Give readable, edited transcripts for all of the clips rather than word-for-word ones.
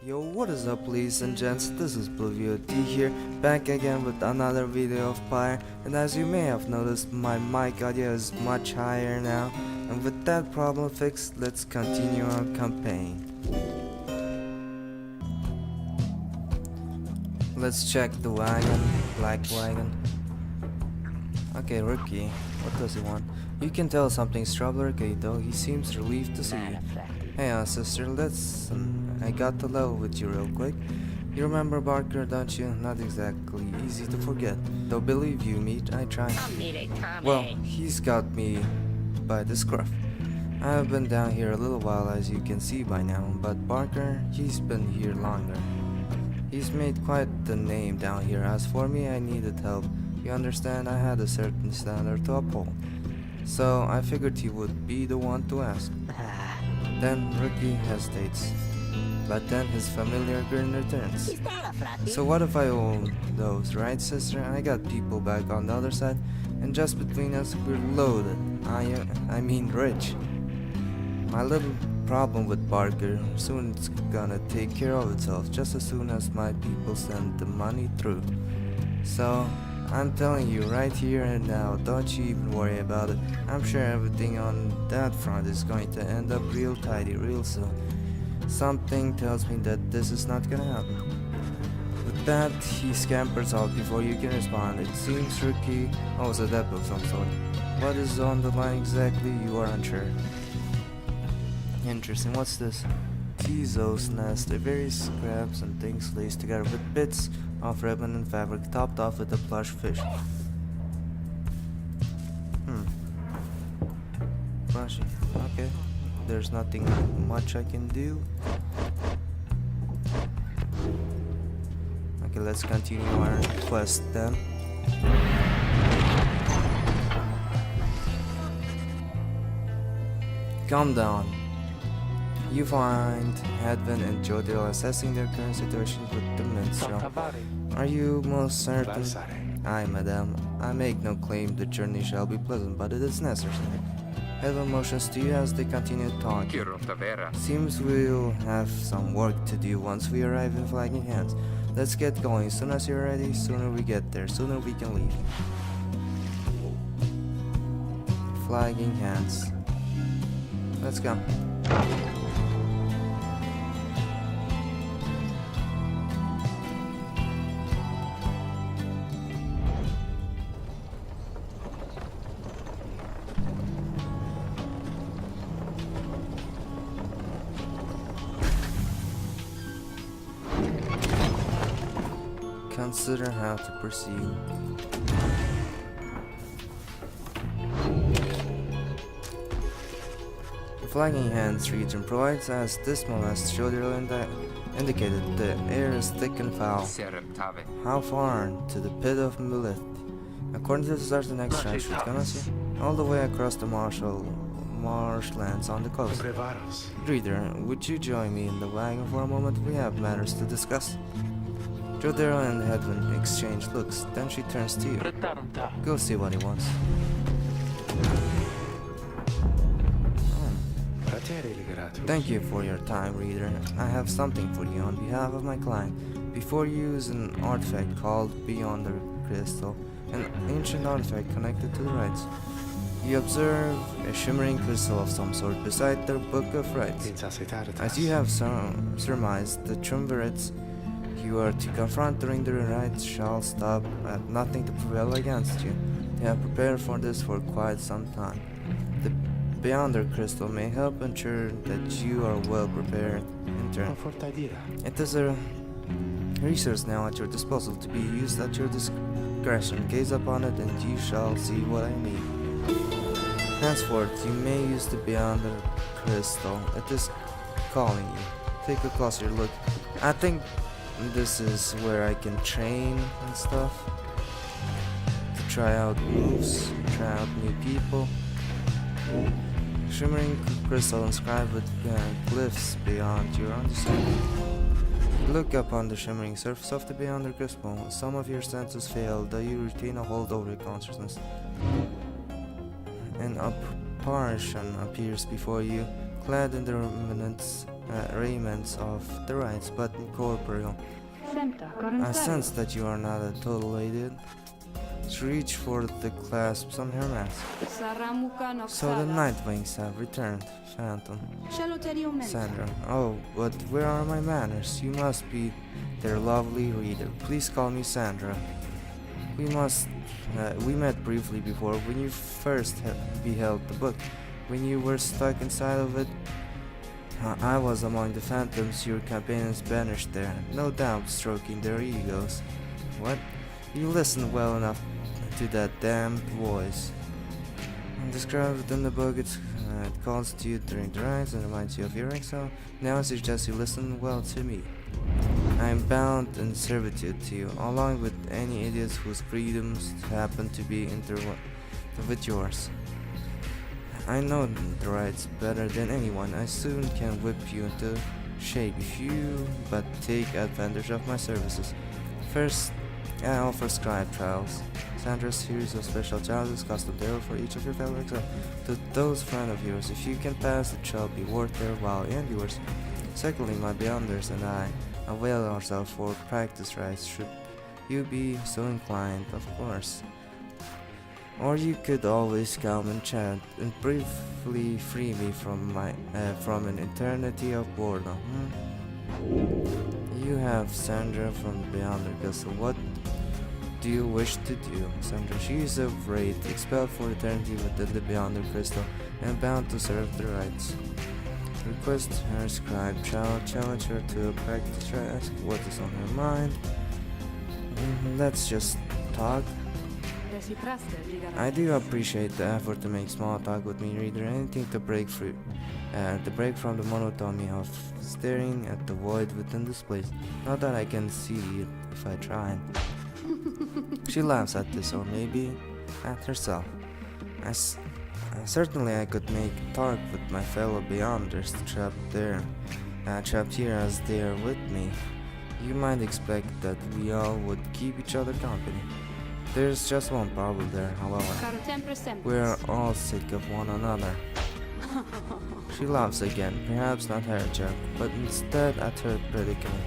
Yo, what is up ladies and gents, this is PluvioBros here, back again with another video of Pyre, and as you may have noticed, my mic audio is much higher now, and with that problem fixed, let's continue our campaign. Let's check the wagon, black wagon. Okay, rookie, what does he want? You can tell something's trouble, okay, though he seems relieved to see you. Hey sister, I got to level with you real quick. You remember Barker, don't you? Not exactly easy to forget. Though believe you meet, I try. Well, he's got me by the scruff. I've been down here a little while as you can see by now, but Barker, he's been here longer. He's made quite the name down here. As for me, I needed help. You understand, I had a certain standard to uphold. So I figured he would be the one to ask. Then Rookie hesitates, but then his familiar grin returns. So what if I own those, right sister? I got people back on the other side, and just between us we're loaded. I mean rich. My little problem with Barker, soon it's gonna take care of itself, just as soon as my people send the money through. So I'm telling you right here and now, don't you even worry about it. I'm sure everything on that front is going to end up real tidy real soon. Something tells me that this is not gonna happen. With that, he scampers out before you can respond. It seems Rookie owes a debt of some sort. What is on the line exactly, you are unsure. Interesting, what's this? Tizo's nest, various scraps and things laced together with bits of ribbon and fabric topped off with a plush fish. Plushy, okay. There's nothing much I can do. Okay, let's continue our quest then. Calm down. You find Hedvin and Jodil assessing their current situations with the minstrel. Are you most certain? Aye, madame. I make no claim the journey shall be pleasant, but it is necessary. Hedvin motions to you as they continue talking. Seems we'll have some work to do once we arrive in Flagging Hands. Let's get going. Soon as you're ready, sooner we get there, sooner we can leave. Flagging Hands. Let's go. Consider how to proceed. The Flagging Hands region provides as dismal as Jodil indicated. The air is thick and foul. How far? To the pit of Udmildhe. According to the certain extraction, all the way across the marshlands on the coast. Reader, would you join me in the wagon for a moment? We have matters to discuss. Jodil and Hedvin exchange looks, then she turns to you. Go see what he wants. Thank you for your time, reader. I have something for you on behalf of my client. Before you use an artifact called Beyond the Crystal, an ancient artifact connected to the Rites. You observe a shimmering crystal of some sort beside the Book of Rites. As you have surmised, the triumvirates you are to confront during the Rites shall stop at nothing to prevail against you. They have prepared for this for quite some time. The Beyond the Crystal may help ensure that you are well prepared in turn. It is a resource now at your disposal to be used at your discretion. Gaze upon it and you shall see what I mean. Henceforth, you may use the Beyond the Crystal. It is calling you. Take a closer look. I think this is where I can train and stuff. To try out moves, try out new people. Shimmering crystal inscribed with glyphs beyond your understanding. Look upon the shimmering surface of the Beyond the Crystal. Some of your senses fail, though you retain a hold over your consciousness. An apparition appears before you, clad in the raiments of the Rites, but incorporeal. I sense that you are not a total idiot. She reached for the clasps on her mask. So the Nightwings have returned, Phantom. Sandra. Oh, but where are my manners? You must be their lovely reader. Please call me Sandra. We met briefly before when you first beheld the book. When you were stuck inside of it, I was among the phantoms your companions banished there, no doubt stroking their egos. What? You listened well enough to that damned voice. Described in the book, it calls to you during the rites and reminds you of your exile. Now I suggest you listen well to me. I am bound in servitude to you, along with any idiots whose freedoms happen to be intertwined with yours. I know the rites better than anyone. I soon can whip you into shape if you but take advantage of my services. First, I offer scribe trials. Sandra's series of special challenges custom tailored for each of your fellow exiles. To those friends of yours, if you can pass, it shall be worth their while and yours. Secondly, my beyonders and I avail ourselves for practice rites, should you be so inclined, of course. Or you could always come and chat and briefly free me from an eternity of boredom. You have Sandra from the Beyonder Castle. What do you wish to do, Sandra? She is a wraith, expelled for eternity within the Beyonder Crystal, and bound to serve the rites. Request her scribe child, challenge her to a practice try, ask what is on her mind. Let's just talk. I do appreciate the effort to make small talk with me, reader. Anything to break free, to break from the monotony of staring at the void within this place. Not that I can see it if I tried. She laughs at this, or maybe at herself. Certainly I could make talk with my fellow Beyonders trapped here as they are with me. You might expect that we all would keep each other company. There's just one problem there, however. We're all sick of one another. She laughs again, perhaps not her joke, but instead at her predicament.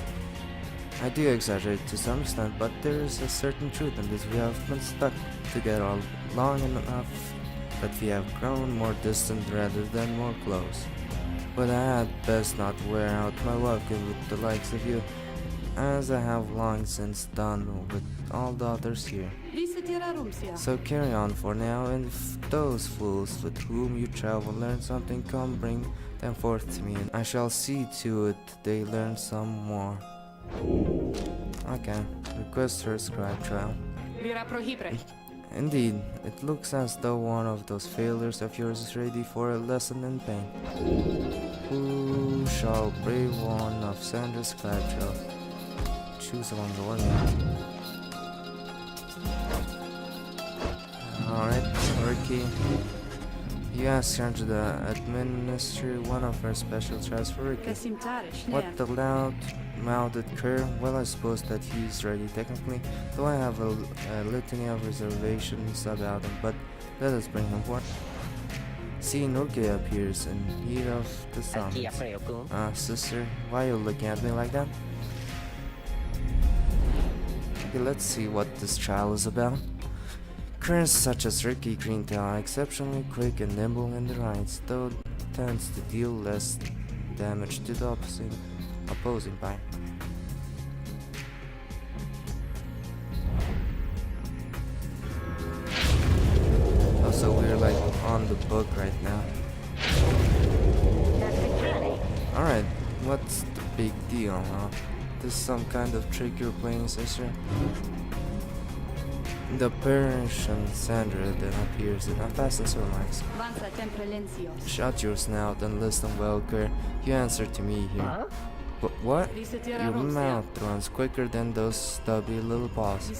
I do exaggerate to some extent, but there is a certain truth in this. We have been stuck together long enough that we have grown more distant rather than more close. But I had best not wear out my welcome with the likes of you, as I have long since done with all the others here. So carry on for now, and if those fools with whom you travel learn something, come bring them forth to me, and I shall see to it they learn some more. Okay, request her scribe trial. Indeed, it looks as though one of those failures of yours is ready for a lesson in pain. Who shall brave one of Sandra's scribe trial? Choose along the way. Alright, Ricky. You ask her to administer one of her special trials for Ricky. What the loud-mouthed cur? Well, I suppose that he's ready technically, though I have a litany of reservations about him, but let us bring him forth. See, Nurki appears in heat of the summons. Sister, why are you looking at me like that? Okay, let's see what this trial is about. Curs such as Ricky Greentail are exceptionally quick and nimble in the rites, though tends to deal less damage to the opposing Pyre. Also, we're like on the book right now. Alright, what's the big deal, huh? This some kind of trick you're playing, sister? The Persian Sandra then appears and fastens her remarks. Shut your snout and listen well, Cur. You answer to me here. What? Your mouth runs quicker than those stubby little paws.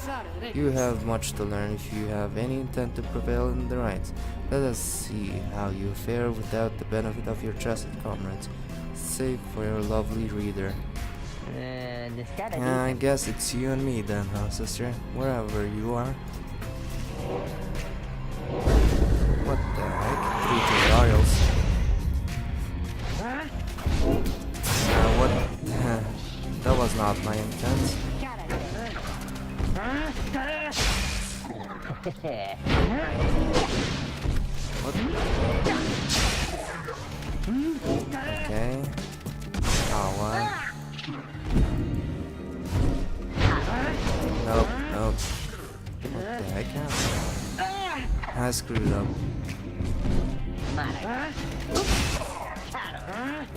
You have much to learn if you have any intent to prevail in the rites. Let us see how you fare without the benefit of your trusted comrades, save for your lovely reader. I guess it's you and me then, huh, sister? Wherever you are. What the heck? What? Okay. Oh, what? Nope, nope. What the heck happened? I screwed up.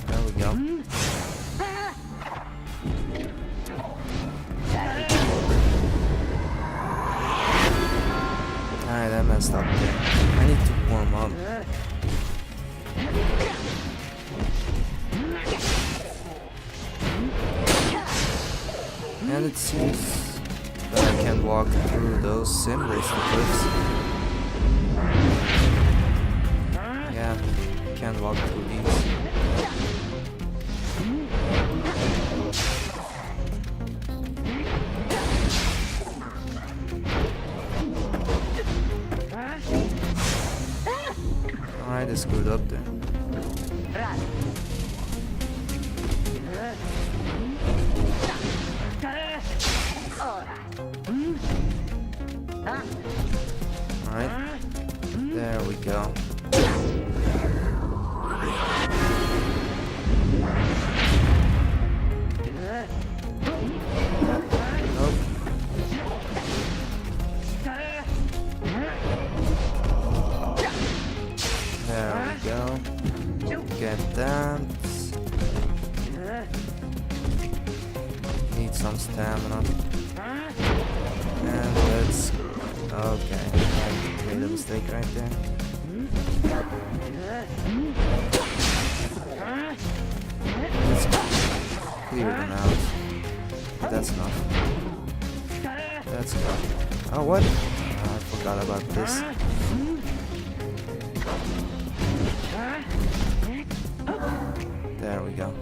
There we go. Alright, I messed up there. I need to warm up. And it seems that I can walk through those symbols to cliffs. Yeah, can't walk through these. Alright, I screwed up there. Alright, there we go. Nope. There we go. Get that. Need some stamina. And let's... Okay, I made a mistake right there. Let's clear them out. That's enough. That's enough. Oh, what? I forgot about this. There we go.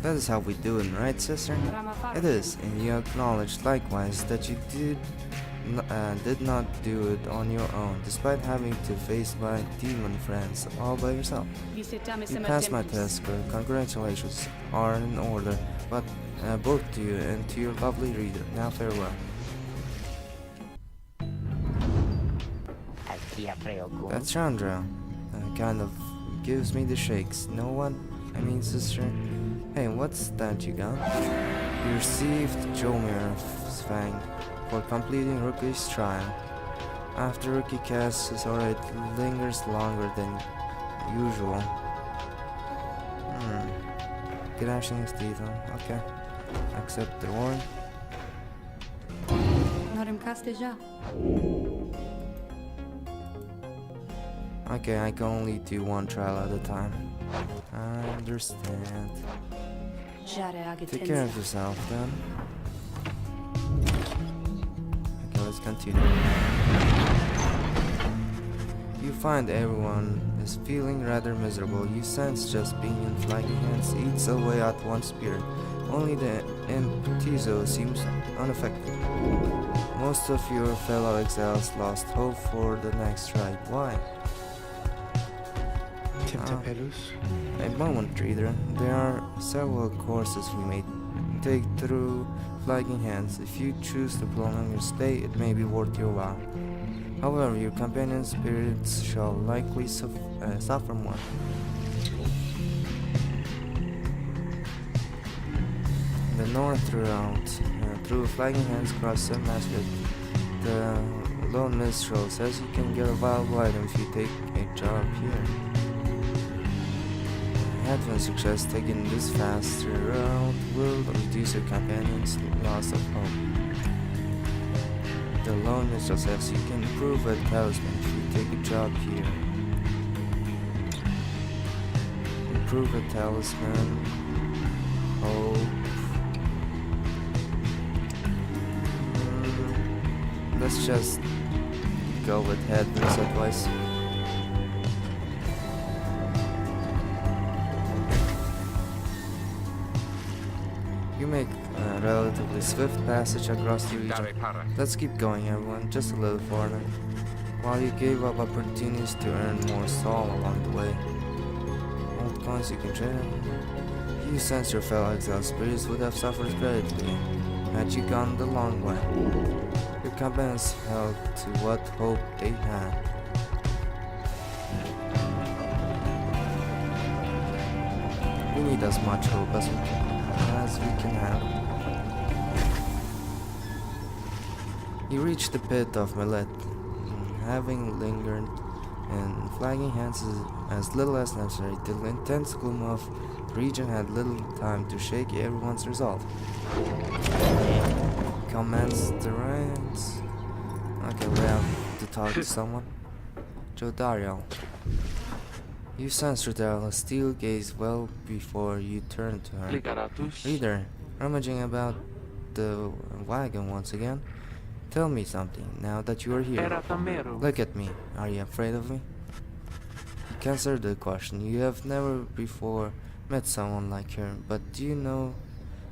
That is how we do it, right, sister? It is, and you acknowledge likewise that you did not do it on your own, despite having to face my demon friends all by yourself. You passed my test, girl. Congratulations are in order, but both to you and to your lovely reader. Now farewell. That Chandra kind of gives me the shakes. No one? I mean, sister. Hey, what's that you got? You received Jomir's Fang for completing Rookie's trial. After Rookie casts his aura, it lingers longer than usual. Grashing his teeth on. Okay. Accept the reward. Okay, I can only do one trial at a time. I understand. Take care of yourself then. Okay, let's continue. You find everyone is feeling rather miserable. You sense just being in flagging hands eats away at one's spirit. Only the imp Tizo seems unaffected. Most of your fellow exiles lost hope for the next ride. Why? A moment, reader. There are several courses we may take through flagging hands. If you choose to prolong your stay, it may be worth your while. However, your companion spirits shall likely suffer more. The north route through flagging hands across some aspect. The lone minstrel says you can get a valuable item if you take a job here. Advent suggests taking this faster route will reduce your companion's loss of hope. The lone minstrel says you can improve a talisman if you take a job here. Improve a talisman. Hope. Let's just go with Advent's advice. You make a relatively swift passage across the region. Let's keep going, everyone, just a little farther. while you gave up opportunities to earn more soul along the way. Old coins you can trade. You sense your fellow exiled spirits would have suffered greatly had you gone the long way. Your companions held to what hope they had. We need as much hope as we can have. You reach the pit of Millet, having lingered in flagging hands as little as necessary. The intense gloom of the region had little time to shake everyone's resolve. Commence the Rites. Okay, we have to talk to someone. Jodariel. You sensed Jodariel's steel gaze well before you turned to her. Reader, rummaging about the wagon once again. Tell me something, now that you are here. Look at me. Are you afraid of me? You answered the question. You have never before met someone like her, but do you know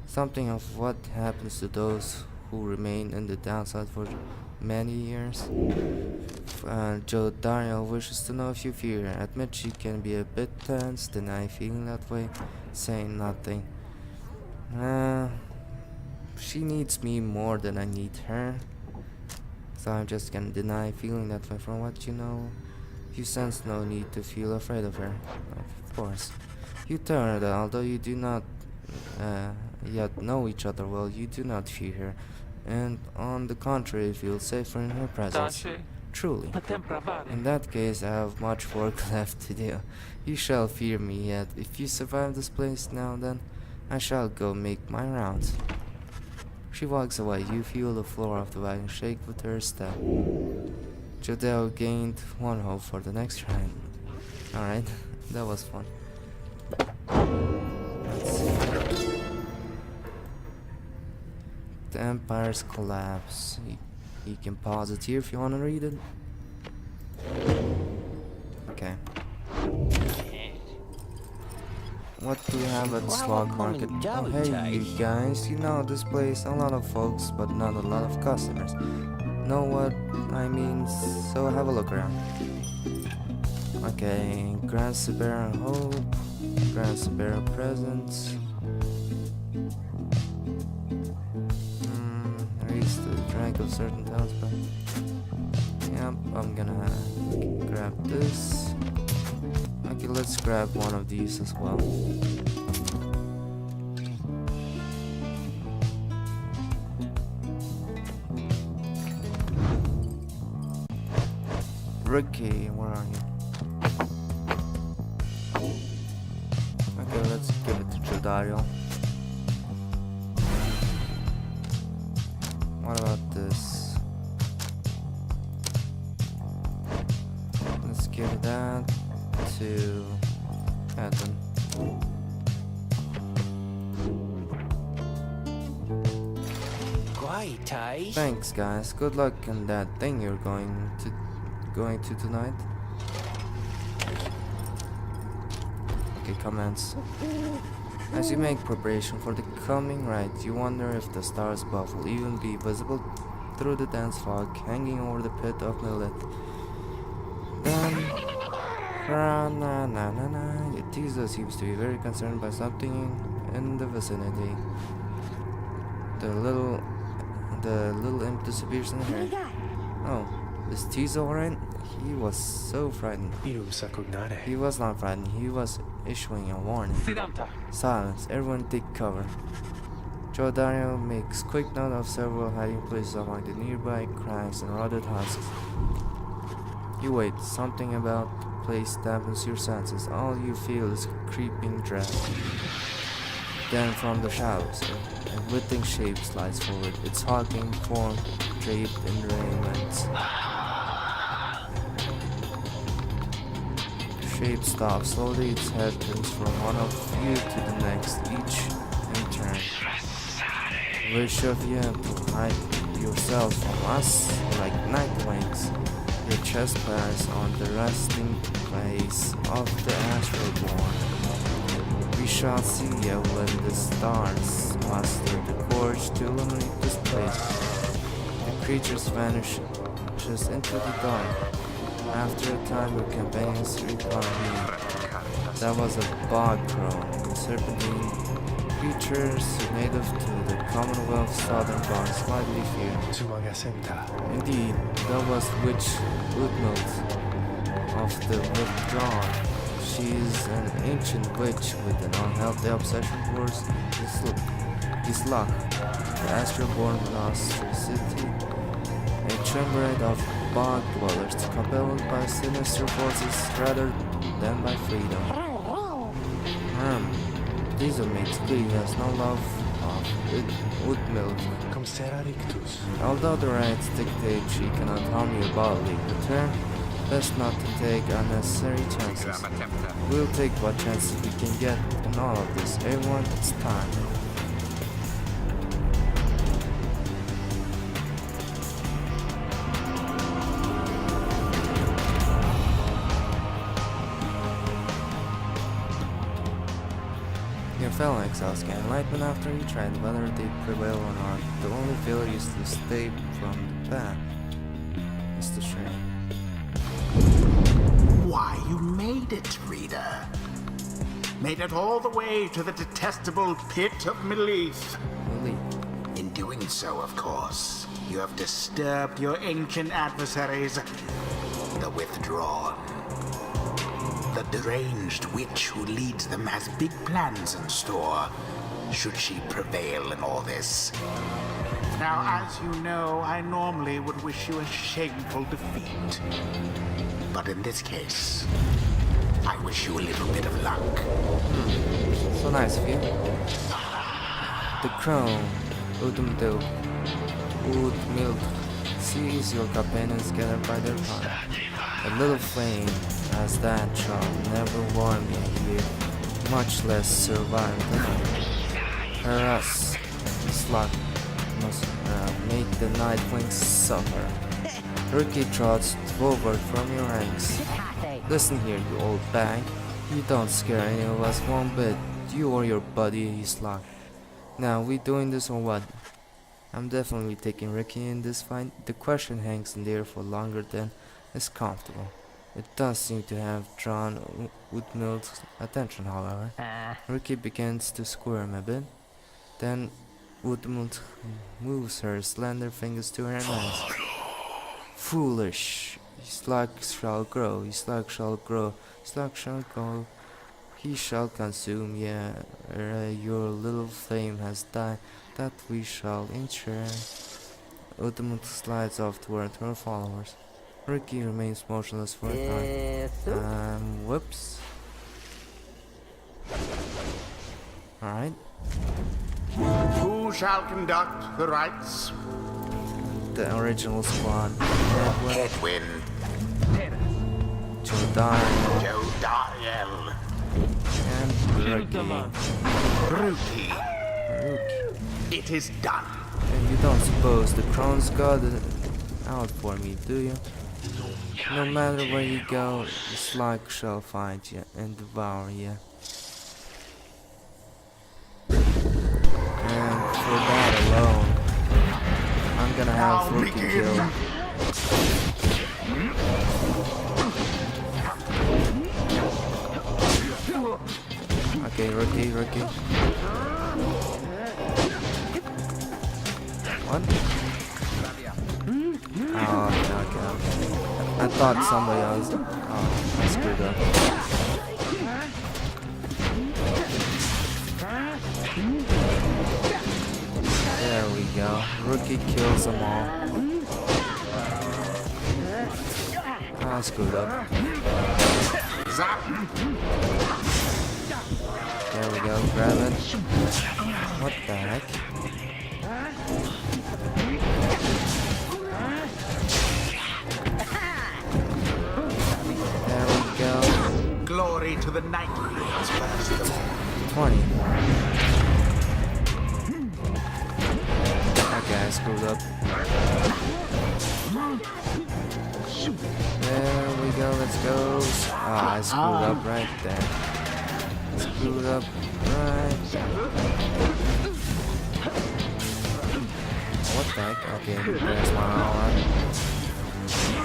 something of what happens to those who remain in the downside for many years? Jodariel wishes to know if you fear her. Admit she can be a bit tense, deny feeling that way, saying nothing. She needs me more than I need her. So I'm just gonna deny feeling that way. From what you know, you sense no need to feel afraid of her. Of course. You tell her that although you do not yet know each other well, you do not fear her, and on the contrary feel safer in her presence. Truly. In that case, I have much work left to do. You shall fear me yet. If you survive this place now, then I shall go make my rounds. She walks away. You feel the floor of the wagon shake with her step. Jodariel gained one hope for the next round. Alright, that was fun. Let's see. The Empire's collapse. You can pause it here if you want to read it. Okay. What do we have at the stock market? Oh, hey, you guys, you know this place, a lot of folks, but not a lot of customers. Know what I mean? So have a look around. Okay, Grand Sibera Hope, Grand Sibera Presents. Raise the rank of certain towns, but yep, I'm gonna grab this. Okay, let's grab one of these as well. Ricky, where are you? Okay, let's give it to Jodariel. What about this? Let's give that to Adam. Thanks, guys. Good luck in that thing you're going to tonight. Okay, comments. As you make preparation for the coming rite, you wonder if the stars above will even be visible through the dense fog hanging over the pit of Millet. Then, Yetiza seems to be very concerned by something in the vicinity. The little imp disappears in the air. Oh, is Tiza alright? He was so frightened. He was not frightened, he was issuing a warning. Silence, everyone take cover. Jodariel makes quick note of several hiding places among the nearby crags and rotted husks. You wait, something about the place dampens your senses. All you feel is creeping dread. Then from the shadows, a writhing shape slides forward, its hulking form draped in raiment. The shape stops slowly, its head turns from one of you to the next, each in turn. Which of you have to hide yourself from us like night wings? Your chest bears on the resting place of the astral born. We shall see you when the stars muster the courage to illuminate this place. The creatures vanish just into the dark. After a time, your companions recall me. That was a bog crow, serpentine creatures native to the Commonwealth southern bog, slightly feared. Indeed, that was Witch Udmildhe of the Withdrawn. She is an ancient witch with an unhealthy obsession towards Yslach, the astral-born monstrosity, a triumvirate of bog-dwellers, compelled by sinister forces rather than by freedom. Diesel makes clear he has no love of Udmildhe. Although the rites dictate she cannot harm you bodily, return. Best not to take unnecessary chances. We'll take what chances we can get in all of this. Everyone, it's time. Your fellow exiles gain enlightenment after you tried whether they prevail or not. The only failure is to stay from the path. It's the shame. Why, you made it, reader. Made it all the way to the detestable pit of Yslach. Really? In doing so, of course, you have disturbed your ancient adversaries, the Withdrawn. The deranged witch who leads them has big plans in store, should she prevail in all this. Now, as you know, I normally would wish you a shameful defeat. But in this case, I wish you a little bit of luck. So nice of you. The crown, Udmildhe, sees your companions gathered by their fire. A little flame as that shall never warm me here, much less survive the night. Harass, Yslach must make the night wings suffer. Rookie trots forward from your ranks. Listen here, you old bag. You don't scare any of us one bit. You or your buddy Yslach. Now, we doing this or what? I'm definitely taking Ricky in this fight. The question hangs in the air for longer than is comfortable. It does seem to have drawn Udmildhe's attention, however. Ricky begins to squirm a bit. Then Udmildhe moves her slender fingers to her nose. Foolish. Yslach shall grow, Yslach shall grow, Yslach shall go. He shall consume, yeah, your little flame has died, that we shall ensure. Udmildhe slides off toward her followers. Ricky remains motionless for a time. Whoops. Alright. Who shall conduct the rites? The original squad. Edwin. Jodariel. And Rookie. It is done. And you don't suppose the crone's got it out for me, do you? No matter where you go, Yslach shall find you and devour you. And for that alone, I'm gonna have Rookie killed. Okay, Rookie. What? Oh, okay. I thought somebody else. Oh, I screwed up. There we go. Rookie kills them all. Oh, I screwed up. There we go. Grab it. What the heck? There we go. Glory to the Night Queens first. 20. Okay, I screwed up. There we go, let's go. Ah, I screwed up right there. Screwed up right there. What the heck? Okay, there's my armor.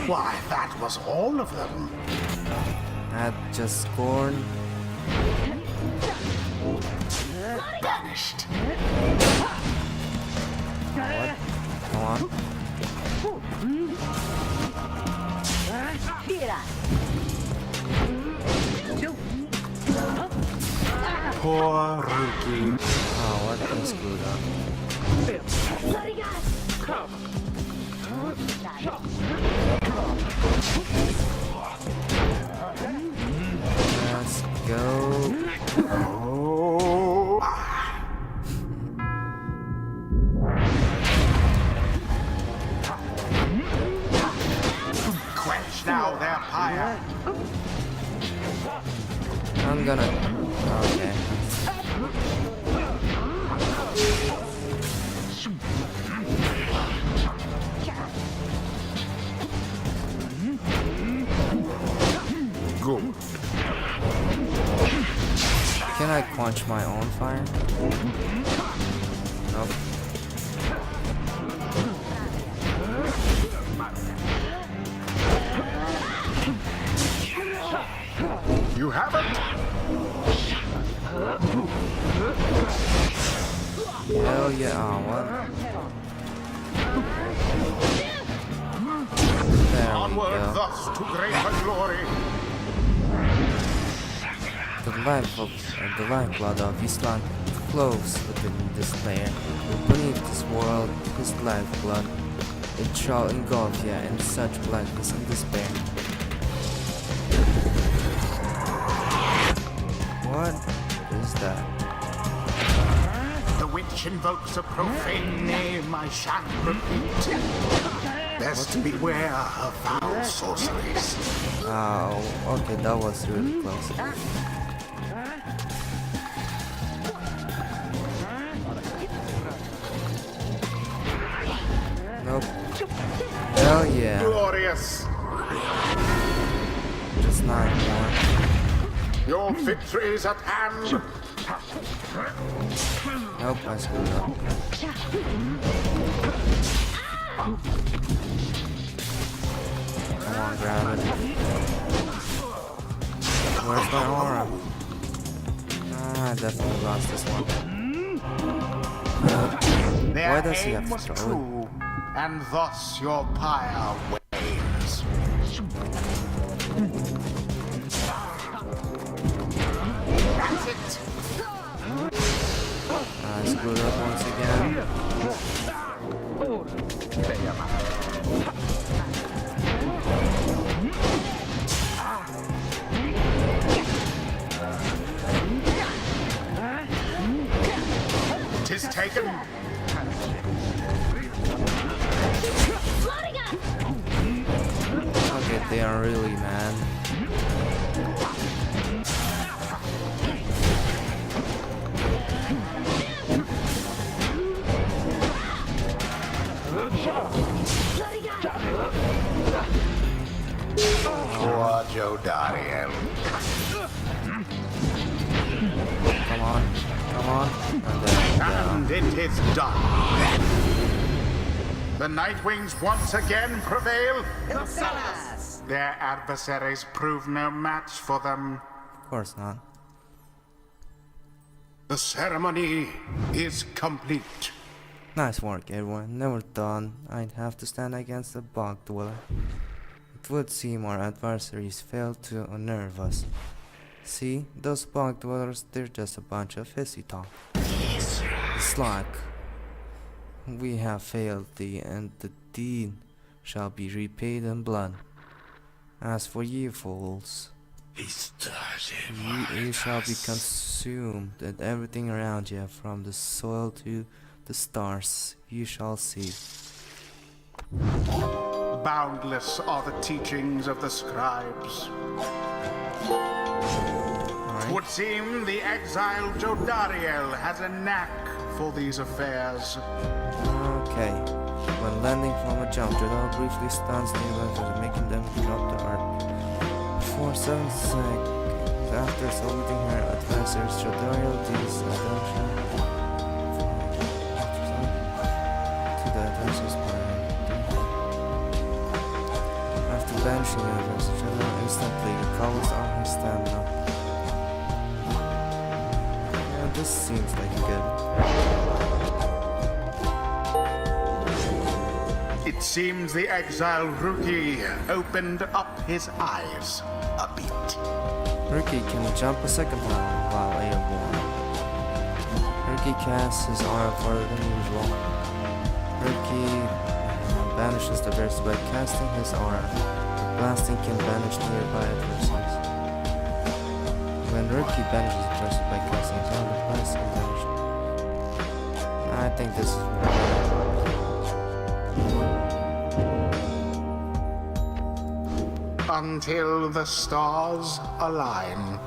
Why, that was all of them. That just scorn. Vanished. What? Come on. Poor Rookie. Oh, what? I screwed up. Let's go. Oh. Quench now their pyre. I'm gonna. Okay. Good. Can I quench my own fire? Nope. You haven't? Hell yeah. Oh, what? There we Onward go. thus to greater glory. The lifeblood of Yslach flows within this layer. Beneath this world, his lifeblood, it shall engulf you in such blackness and despair. What is that? The witch invokes a profane name I shan't repeat. Best beware of foul sorceries. Oh, okay, that was really close. Nope. Hell yeah. Glorious. Just 9 more. Your victory is at hand. Nope, I screwed up. Come on, grab it. Where's my aura? Ah, I definitely lost this one. Their Why does he aim have was to throw it? true, and thus your pyre wanes. That's it. I screwed up once again. Tis taken. Okay, they are really mad. Poor Jodariel. Come on, come on. And then And down. it is done. The Nightwings once again prevail. Their adversaries prove no match for them. Of course not. The ceremony is complete. Nice work, everyone. Never thought I'd have to stand against a bog-dweller. It would seem our adversaries failed to unnerve us. See, those bog-dwellers, they're just a bunch of hissy talk. Yslach, we have failed thee, and the deed shall be repaid in blood. As for ye fools, you shall be consumed, and everything around you, from the soil to the stars, you shall see. Boundless are the teachings of the scribes. Alright. Would seem the exiled Jodariel has a knack for these affairs. Okay. When landing from a jump, Jodar briefly stuns the invaders, making them drop to earth. For 7 seconds after saluting her adversaries, Jodariel deals attention to the adversaries. banishing enemies instantly. It calls on his stamina. Yeah, this seems like good. It seems the exiled rookie opened up his eyes a bit. Rookie can jump a second time while airborne. Rookie casts his aura farther than usual. Rookie banishes the burst by casting his aura. Blasting can banish nearby adversaries. When Rookie banishes the burst by casting his aura, blasting can banish. I think this is Until the stars align.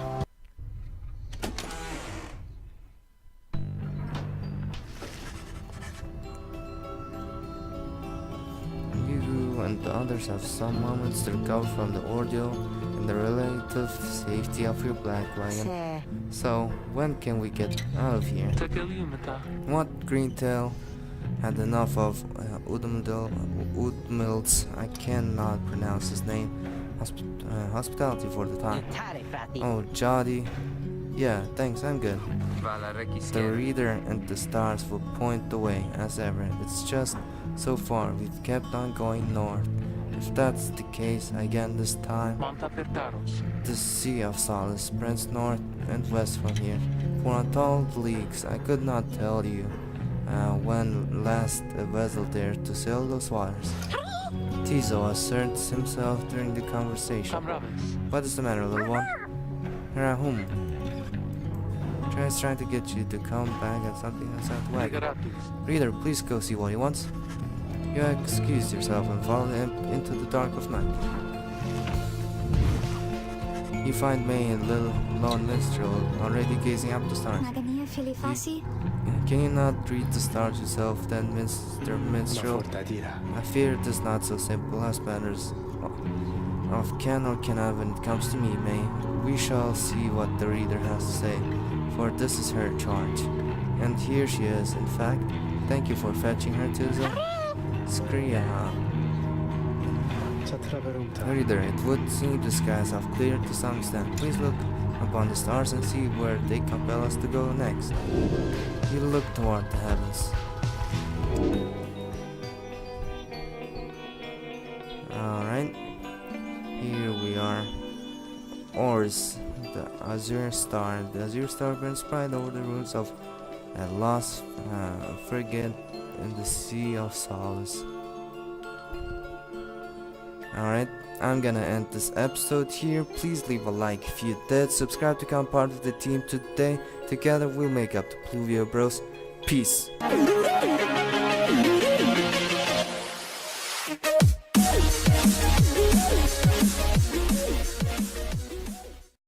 You and the others have some moments to recover from the ordeal and the relative safety of your black wagon. So, when can we get out of here? What Greentail had enough of Udmildhe, I cannot pronounce his name. Hospitality for the time. Oh, Jody. Yeah, thanks, I'm good. The reader and the stars will point the way, as ever. It's just, so far, we've kept on going north. If that's the case again this time, the Sea of Solace spreads north and west from here. For untold leagues, I could not tell you when last a vessel dared to sail those waters. Tizo asserts himself during the conversation. What is the matter, little one? Whom? Tries trying to get you to come back at something outside the wagon. Reader, please go see what he wants. You excused yourself and followed him into the dark of night. You find May and little lone minstrel already gazing up the stars. Can you not read the stars yourself then, Mr. Minstrel? I fear it is not so simple as matters of can or cannot when it comes to me, May. We shall see what the reader has to say, for this is her charge. And here she is, in fact. Thank you for fetching her to the Skria. Reader, it would seem the skies have cleared to some extent. Please look upon the stars and see where they compel us to go next. You look toward the heavens. Alright. Here we are. ArE, the Azure Star. The Azure Star burns bright over the ruins of a lost frigate in the Sea of Solace. Alright, I'm gonna end this episode here. Please leave a like if you did. Subscribe to become part of the team today. Together we'll make up the PluvioBros. Peace.